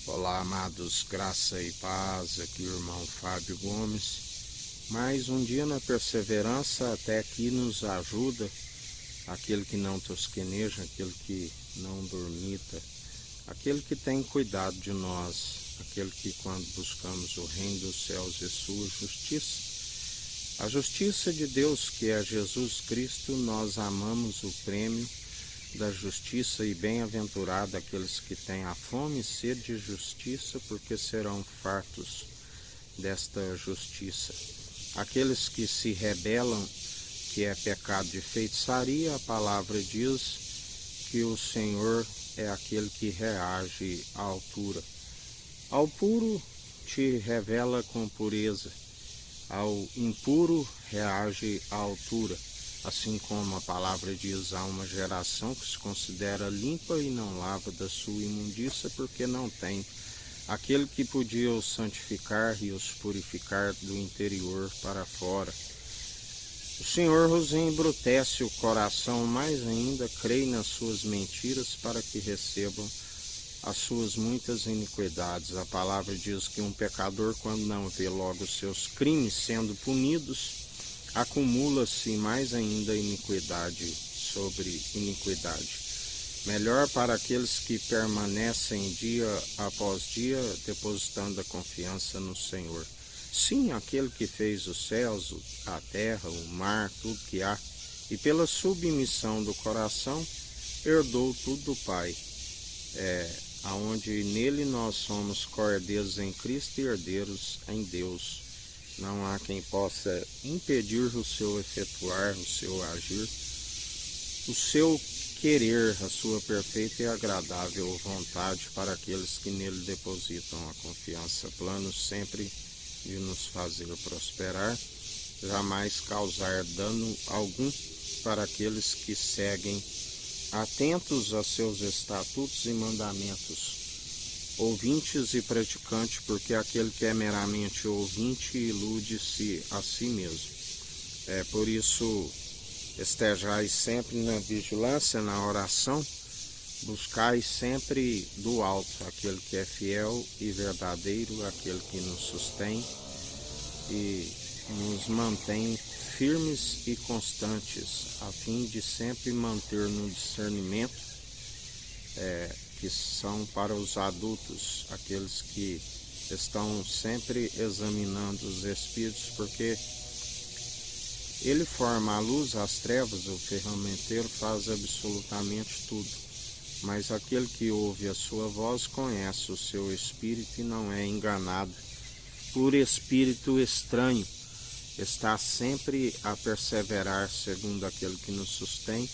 Olá, amados, graça e paz, aqui o irmão Fábio Gomes. Mais um dia na perseverança até aqui nos ajuda aquele que não tosqueneja, aquele que não dormita, aquele que tem cuidado de nós, aquele que quando buscamos o reino dos céus e sua justiça, a justiça de Deus que é Jesus Cristo, nós amamos o prêmio da justiça e bem-aventurado aqueles que têm a fome e sede de justiça, porque serão fartos desta justiça. Aqueles que se rebelam, que é pecado de feitiçaria, a palavra diz que o Senhor é aquele que reage à altura. Ao puro te revela com pureza, ao impuro reage à altura. Assim como a palavra diz, há uma geração que se considera limpa e não lava da sua imundícia, porque não tem aquele que podia os santificar e os purificar do interior para fora. O Senhor vos embrutece o coração, mais ainda creem nas suas mentiras, para que recebam as suas muitas iniquidades. A palavra diz que um pecador, quando não vê logo os seus crimes sendo punidos, acumula-se mais ainda iniquidade sobre iniquidade. Melhor para aqueles que permanecem dia após dia, depositando a confiança no Senhor. Sim, aquele que fez os céus, a terra, o mar, tudo que há, e pela submissão do coração, herdou tudo do Pai. Aonde nele nós somos cordeiros em Cristo e herdeiros em Deus. Não há quem possa impedir o seu efetuar, o seu agir, o seu querer, a sua perfeita e agradável vontade para aqueles que nele depositam a confiança. Planos sempre de nos fazer prosperar, jamais causar dano algum para aqueles que seguem atentos a seus estatutos e mandamentos. Ouvintes e praticantes, porque aquele que é meramente ouvinte ilude-se a si mesmo. Por isso, estejais sempre na vigilância, na oração, buscai sempre do alto aquele que é fiel e verdadeiro, aquele que nos sustém e nos mantém firmes e constantes, a fim de sempre manter no discernimento, que são para os adultos, aqueles que estão sempre examinando os espíritos, porque ele forma a luz, as trevas, o ferramenteiro faz absolutamente tudo. Mas aquele que ouve a sua voz conhece o seu espírito e não é enganado por espírito estranho. Está sempre a perseverar segundo aquele que nos sustém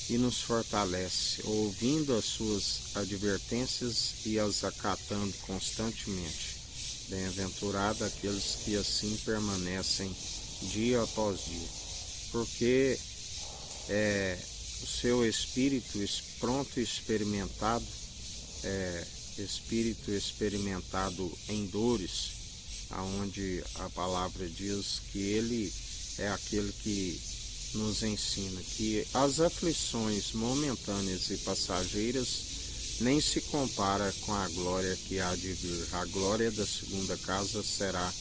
e nos fortalece, ouvindo as suas advertências e as acatando constantemente. Bem-aventurado aqueles que assim permanecem dia após dia, porque o seu espírito pronto e experimentado, espírito experimentado em dores, aonde a palavra diz que ele é aquele que nos ensina que as aflições momentâneas e passageiras nem se compara com a glória que há de vir. A glória da segunda casa será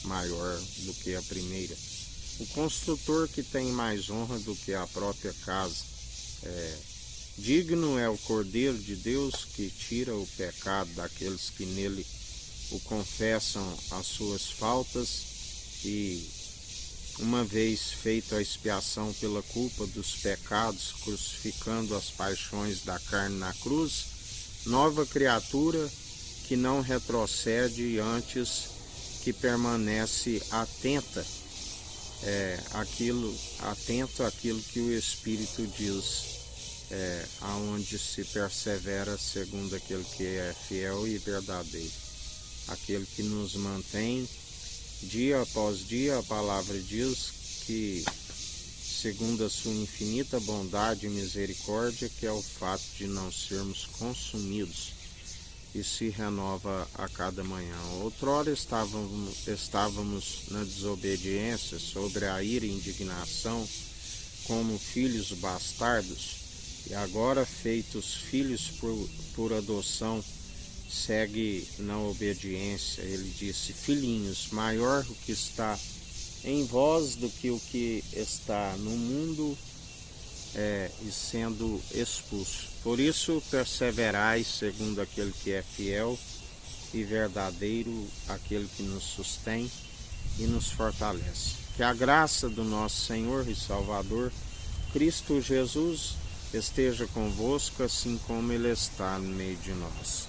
maior do que a primeira. O construtor que tem mais honra do que a própria casa. Digno é o Cordeiro de Deus que tira o pecado daqueles que nele o confessam as suas faltas e, uma vez feita a expiação pela culpa dos pecados, crucificando as paixões da carne na cruz, nova criatura que não retrocede antes, que permanece atento àquilo que o Espírito diz, aonde se persevera segundo aquele que é fiel e verdadeiro, aquele que nos mantém dia após dia. A palavra diz que, segundo a sua infinita bondade e misericórdia, que é o fato de não sermos consumidos, e se renova a cada manhã. Outrora estávamos na desobediência, sobre a ira e indignação, como filhos bastardos, e agora feitos filhos por adoção, segue na obediência. Ele disse: filhinhos, maior o que está em vós do que o que está no mundo, e sendo expulso. Por isso perseverai, segundo aquele que é fiel e verdadeiro, aquele que nos sustém e nos fortalece. Que a graça do nosso Senhor e Salvador, Cristo Jesus, esteja convosco, assim como Ele está no meio de nós.